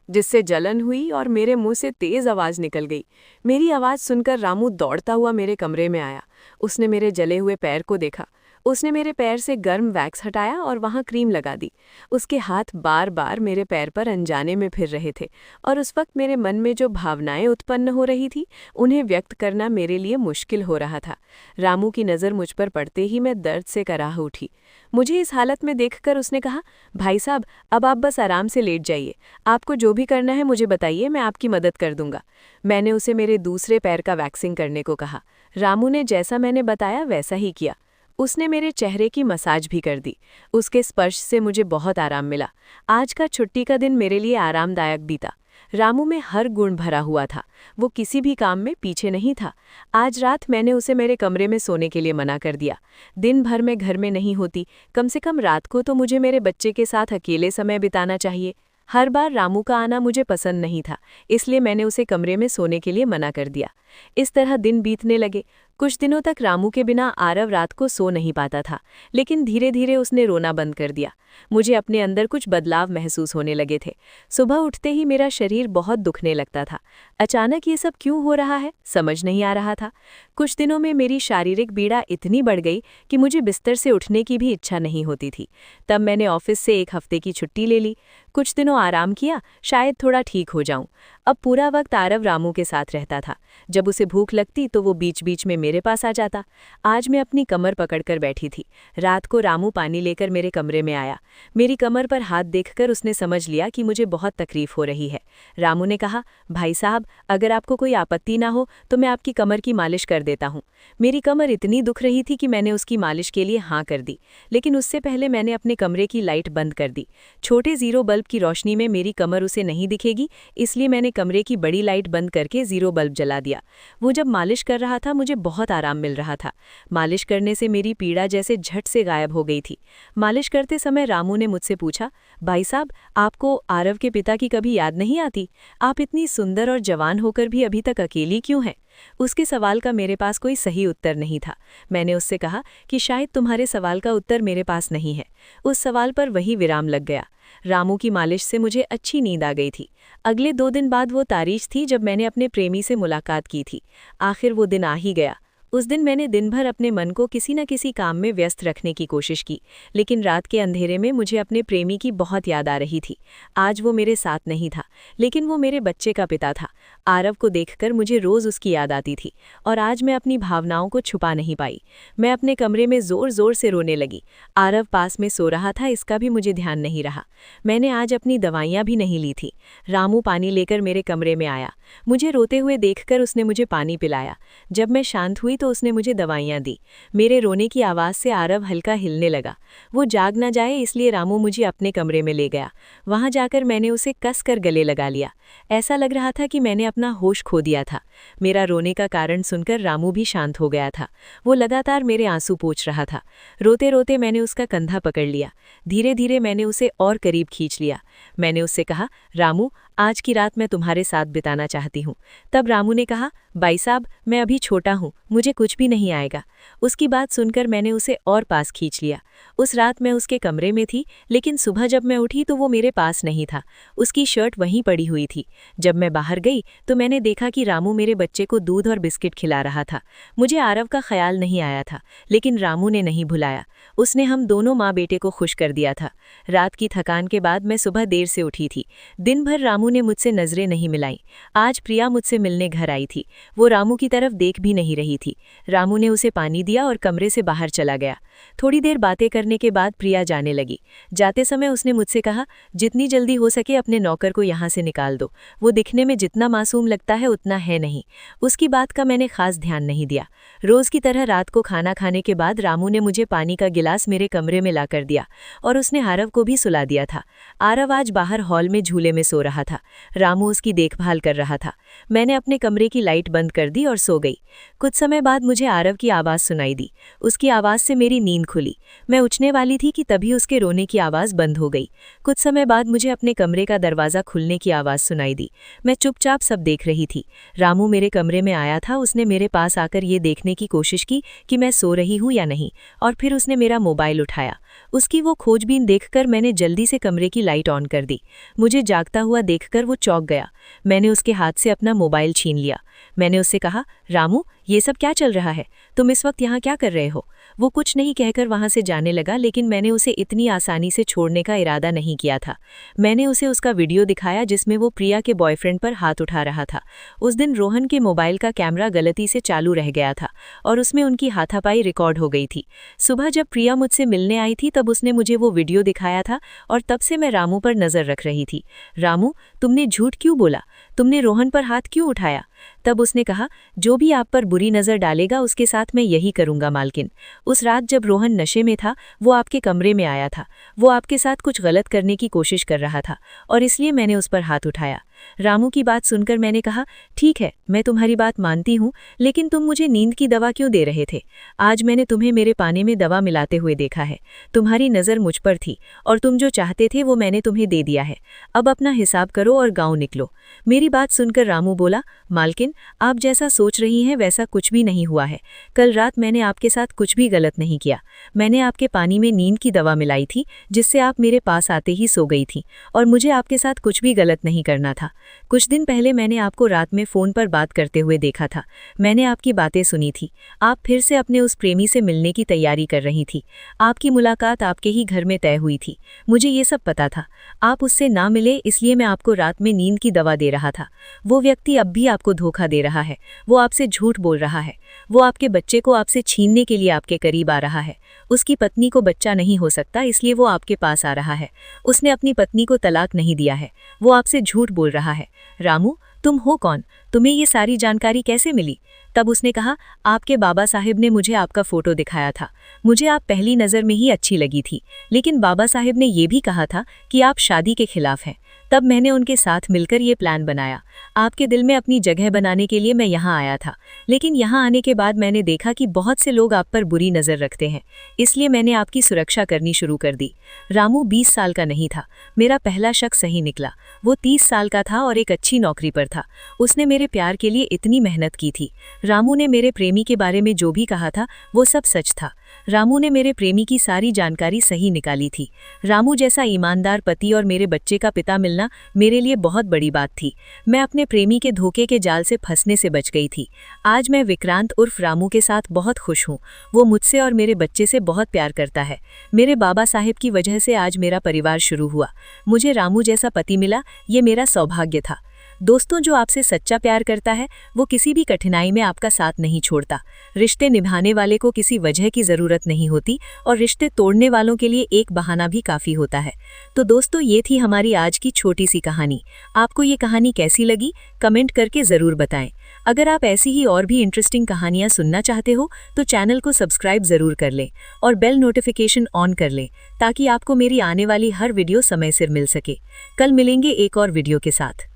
जिससे जलन हुई और मेरे मुंह से तेज आवाज निकल गई। मेरी आवाज सुनकर रामू दौड़ता हुआ मेरे कमरे में आया। उसने मेरे जले हुए पैर को देखा। उसने मेरे पैर से गर्म वैक्स हटाया और वहां क्रीम लगा दी। उसके हाथ बार बार मेरे पैर पर अनजाने में फिर रहे थे और उस वक्त मेरे मन में जो भावनाएं उत्पन्न हो रही थी उन्हें व्यक्त करना मेरे लिए मुश्किल हो रहा था। रामू की नज़र मुझ पर पड़ते ही मैं दर्द से कराह उठी। मुझे इस हालत में देखकर उसने कहा, भाई साहब, अब आप बस आराम से लेट जाइए। आपको जो भी करना है मुझे बताइए, मैं आपकी मदद कर दूंगा। मैंने उसे मेरे दूसरे पैर का वैक्सिंग करने को कहा। रामू ने जैसा मैंने बताया वैसा ही किया। उसने मेरे चेहरे की मसाज भी कर दी। उसके स्पर्श से मुझे बहुत आराम मिला। आज का छुट्टी का दिन मेरे लिए आरामदायक बीता। रामू में हर गुण भरा हुआ था। वो किसी भी काम में पीछे नहीं था। आज रात मैंने उसे मेरे कमरे में सोने के लिए मना कर दिया। दिन भर मैं घर में नहीं होती, कम से कम रात को तो मुझे मेरे बच्चे के साथ अकेले समय बिताना चाहिए। हर बार रामू का आना मुझे पसंद नहीं था, इसलिए मैंने उसे कमरे में सोने के लिए मना कर दिया। इस तरह दिन बीतने लगे। कुछ दिनों तक रामू के बिना आरव रात को सो नहीं पाता था, लेकिन धीरे धीरे उसने रोना बंद कर दिया। मुझे अपने अंदर कुछ बदलाव महसूस होने लगे थे। सुबह उठते ही मेरा शरीर बहुत दुखने लगता था। अचानक ये सब क्यों हो रहा है, समझ नहीं आ रहा था। कुछ दिनों में मेरी शारीरिक पीड़ा इतनी बढ़ गई कि मुझे बिस्तर से उठने की भी इच्छा नहीं होती थी। तब मैंने ऑफिस से 1 हफ्ते की छुट्टी ले ली। कुछ दिनों आराम किया, शायद थोड़ा ठीक हो जाऊं। अब पूरा वक्त आरव रामू के साथ रहता था। जब उसे भूख लगती तो वो बीच बीच में मेरे पास आ जाता। आज मैं अपनी कमर पकड़कर बैठी थी। रात को रामू पानी लेकर मेरे कमरे में आया। मेरी कमर पर हाथ देखकर उसने समझ लिया कि मुझे बहुत तकलीफ हो रही है। रामू ने कहा, भाई साहब, अगर आपको कोई आपत्ति ना हो तो मैं आपकी कमर की मालिश कर देता हूँ। मेरी कमर इतनी दुख रही थी कि मैंने उसकी मालिश के लिए हाँ कर दी, लेकिन उससे पहले मैंने अपने कमरे की लाइट बंद कर दी। छोटे जीरो बल्ब की रोशनी में मेरी कमर उसे नहीं दिखेगी, इसलिए मैंने कमरे की बड़ी लाइट बंद करके जीरो बल्ब जला दिया। वो जब मालिश कर रहा था मुझे बहुत आराम मिल रहा था। मालिश करने से मेरी पीड़ा जैसे झट से गायब हो गई थी। मालिश करते समय रामू ने मुझसे पूछा, भाई साहब, आपको आरव के पिता की कभी याद नहीं आती? आप इतनी सुंदर और जवान होकर भी अभी तक अकेली क्यों हैं? उसके सवाल का मेरे पास कोई सही उत्तर नहीं था। मैंने उससे कहा कि शायद तुम्हारे सवाल का उत्तर मेरे पास नहीं है। उस सवाल पर वही विराम लग गया। रामू की मालिश से मुझे अच्छी नींद आ गई थी। अगले 2 दिन बाद वो तारीख थी जब मैंने अपने प्रेमी से मुलाकात की थी। आखिर वो दिन आ ही गया। उस दिन मैंने दिन भर अपने मन को किसी न किसी काम में व्यस्त रखने की कोशिश की, लेकिन रात के अंधेरे में मुझे अपने प्रेमी की बहुत याद आ रही थी। आज वो मेरे साथ नहीं था, लेकिन वो मेरे बच्चे का पिता था। आरव को देखकर मुझे रोज उसकी याद आती थी और आज मैं अपनी भावनाओं को छुपा नहीं पाई। मैं अपने कमरे में जोर जोर से रोने लगी। आरव पास में सो रहा था, इसका भी मुझे ध्यान नहीं रहा। मैंने आज अपनी दवाइयाँ भी नहीं ली थी। रामू पानी लेकर मेरे कमरे में आया। मुझे रोते हुए देखकर उसने मुझे पानी पिलाया। जब मैं शांत हुई तो उसने मुझे दवाइयाँ दी। मेरे रोने की आवाज़ से आरव हल्का हिलने लगा। वो जाग ना जाए इसलिए रामू मुझे अपने कमरे में ले गया। वहाँ जाकर मैंने उसे कस कर गले लगा लिया। ऐसा लग रहा था कि मैंने अपना होश खो दिया था। मेरा रोने का कारण सुनकर रामू भी शांत हो गया था। वो लगातार मेरे आंसू पोंछ रहा था। रोते रोते मैंने उसका कंधा पकड़ लिया। धीरे धीरे मैंने उसे और करीब खींच लिया। मैंने उससे कहा, रामू, आज की रात मैं तुम्हारे साथ बिताना चाहती हूँ। तब रामू ने कहा, भाई साहब, मैं अभी छोटा हूँ, मुझे कुछ भी नहीं आएगा। उसकी बात सुनकर मैंने उसे और पास खींच लिया। उस रात मैं उसके कमरे में थी, लेकिन सुबह जब मैं उठी तो वो मेरे पास नहीं था। उसकी शर्ट वहीं पड़ी हुई थी। जब मैं बाहर गई तो मैंने देखा कि रामू मेरे बच्चे को दूध और बिस्किट खिला रहा था। मुझे आरव का ख्याल नहीं आया था, लेकिन रामू ने नहीं भुलाया। उसने हम दोनों माँ बेटे को खुश कर दिया था। रात की थकान के बाद मैं सुबह देर से उठी थी। दिन भर रामू ने मुझसे नजरें नहीं मिलाईं। आज प्रिया मुझसे मिलने घर आई थी। वो रामू की तरफ देख भी नहीं रही थी। रामू ने उसे पानी दिया और कमरे से बाहर चला गया। थोड़ी देर बातें करने के बाद प्रिया जाने लगी। जाते समय उसने मुझसे कहा, जितनी जल्दी हो सके अपने नौकर को यहाँ से निकाल दो। वो दिखने में जितना मासूम लगता है उतना है नहीं। उसकी बात का मैंने खास ध्यान नहीं दिया। रोज की तरह रात को खाना खाने के बाद रामू ने मुझे पानी का गिलास मेरे कमरे में लाकर दिया और उसने आरव को भी सुला दिया था। आरव आज बाहर हॉल में झूले में सो रहा था। रामू उसकी देखभाल कर रहा था। मैंने अपने कमरे की लाइट बंद कर दी और सो गई। कुछ समय बाद मुझे आरव की आवाज़ सुनाई दी। उसकी आवाज़ से मेरी नींद खुली। मैं उठने वाली थी कि तभी उसके रोने की आवाज़ बंद हो गई। कुछ समय बाद मुझे अपने कमरे का दरवाज़ा खुलने की आवाज़ सुनाई दी। मैं चुपचाप सब देख रही थी। रामू मेरे कमरे में आया था। उसने मेरे पास आकर ये देखने की कोशिश की कि मैं सो रही हूँ या नहीं, और फिर उसने मेरा मोबाइल उठाया। उसकी वो खोजबीन देखकर मैंने जल्दी से कमरे की लाइट ऑन कर दी। मुझे जागता हुआ देखकर वो चौंक गया। मैंने उसके हाथ से अपना मोबाइल छीन लिया। मैंने उससे कहा, रामू, ये सब क्या चल रहा है? तुम इस वक्त यहाँ क्या कर रहे हो? वो कुछ नहीं कहकर वहाँ से जाने लगा, लेकिन मैंने उसे इतनी आसानी से छोड़ने का इरादा नहीं किया था। मैंने उसे उसका वीडियो दिखाया जिसमें वो प्रिया के बॉयफ्रेंड पर हाथ उठा रहा था। उस दिन रोहन के मोबाइल का कैमरा गलती से चालू रह गया था और उसमें उनकी हाथापाई रिकॉर्ड हो गई थी। सुबह जब प्रिया मुझसे मिलने आई थी तब उसने मुझे वो वीडियो दिखाया था और तब से मैं रामू पर नज़र रख रही थी। रामू, तुमने झूठ क्यों बोला? तुमने रोहन पर हाथ क्यों उठाया? तब उसने कहा, जो भी आप पर बुरी नज़र डालेगा उसके साथ मैं यही करूंगा मालकिन। उस रात जब रोहन नशे में था वो आपके कमरे में आया था। वो आपके साथ कुछ गलत करने की कोशिश कर रहा था और इसलिए मैंने उस पर हाथ उठाया। रामू की बात सुनकर मैंने कहा, ठीक है, मैं तुम्हारी बात मानती हूँ, लेकिन तुम मुझे नींद की दवा क्यों दे रहे थे? आज मैंने तुम्हें मेरे पानी में दवा मिलाते हुए देखा है। तुम्हारी नज़र मुझ पर थी और तुम जो चाहते थे वो मैंने तुम्हें दे दिया है। अब अपना हिसाब करो और गाँव निकलो। मेरी बात सुनकर रामू बोला, मालकिन, आप जैसा सोच रही हैं वैसा कुछ भी नहीं हुआ है। कल रात मैंने आपके साथ कुछ भी गलत नहीं किया। मैंने आपके पानी में नींद की दवा मिलाई थी जिससे आप मेरे पास आते ही सो गई थी और मुझे आपके साथ कुछ भी गलत नहीं करना था। कुछ दिन पहले मैंने आपको रात में फ़ोन पर बात करते हुए देखा था। मैंने आपकी बातें सुनी थी। आप फिर से अपने उस प्रेमी से मिलने की तैयारी कर रही थी। आपकी मुलाकात आपके ही घर में तय हुई थी। मुझे ये सब पता था। आप उससे ना मिले इसलिए मैं आपको रात में नींद की दवा दे रहा था। वो व्यक्ति अब भी आपको धोखा दे रहा है। वो आपसे झूठ बोल रहा है। वो आपके बच्चे को आपसे छीनने के लिए आपके करीब आ रहा है। उसकी पत्नी को बच्चा नहीं हो सकता इसलिए वो आपके पास आ रहा है। उसने अपनी पत्नी को तलाक नहीं दिया है। वो आपसे झूठ बोल रहा है। रामू, तुम हो कौन? तुम्हें ये सारी जानकारी कैसे मिली? तब उसने कहा, आपके बाबा साहिब ने मुझे आपका फ़ोटो दिखाया था। मुझे आप पहली नज़र में ही अच्छी लगी थी, लेकिन बाबा साहिब ने ये भी कहा था कि आप शादी के खिलाफ हैं। तब मैंने उनके साथ मिलकर ये प्लान बनाया। आपके दिल में अपनी जगह बनाने के लिए मैं यहाँ आया था, लेकिन यहाँ आने के बाद मैंने देखा कि बहुत से लोग आप पर बुरी नज़र रखते हैं, इसलिए मैंने आपकी सुरक्षा करनी शुरू कर दी। रामू 20 साल का नहीं था। मेरा पहला शक सही निकला। वो 30 साल का था और एक अच्छी नौकरी पर था। उसने मेरे प्यार के लिए इतनी मेहनत की थी। रामू ने मेरे प्रेमी के बारे में जो भी कहा था वो सब सच था। रामू ने मेरे प्रेमी की सारी जानकारी सही निकाली थी। रामू जैसा ईमानदार पति और मेरे बच्चे का पिता मिलना मेरे लिए बहुत बड़ी बात थी। मैं अपने प्रेमी के धोखे के जाल से फंसने से बच गई थी। आज मैं विक्रांत उर्फ रामू के साथ बहुत खुश हूँ। वो मुझसे और मेरे बच्चे से बहुत प्यार करता है। मेरे बाबा साहिब की वजह से आज मेरा परिवार शुरू हुआ। मुझे रामू जैसा पति मिला, ये मेरा सौभाग्य था। दोस्तों, जो आपसे सच्चा प्यार करता है वो किसी भी कठिनाई में आपका साथ नहीं छोड़ता। रिश्ते निभाने वाले को किसी वजह की ज़रूरत नहीं होती और रिश्ते तोड़ने वालों के लिए एक बहाना भी काफ़ी होता है। तो दोस्तों, ये थी हमारी आज की छोटी सी कहानी। आपको ये कहानी कैसी लगी कमेंट करके ज़रूर बताएं। अगर आप ऐसी ही और भी इंटरेस्टिंग कहानियाँ सुनना चाहते हो तो चैनल को सब्सक्राइब ज़रूर कर लें और बेल नोटिफिकेशन ऑन कर लें ताकि आपको मेरी आने वाली हर वीडियो समय सिर मिल सके। कल मिलेंगे एक और वीडियो के साथ।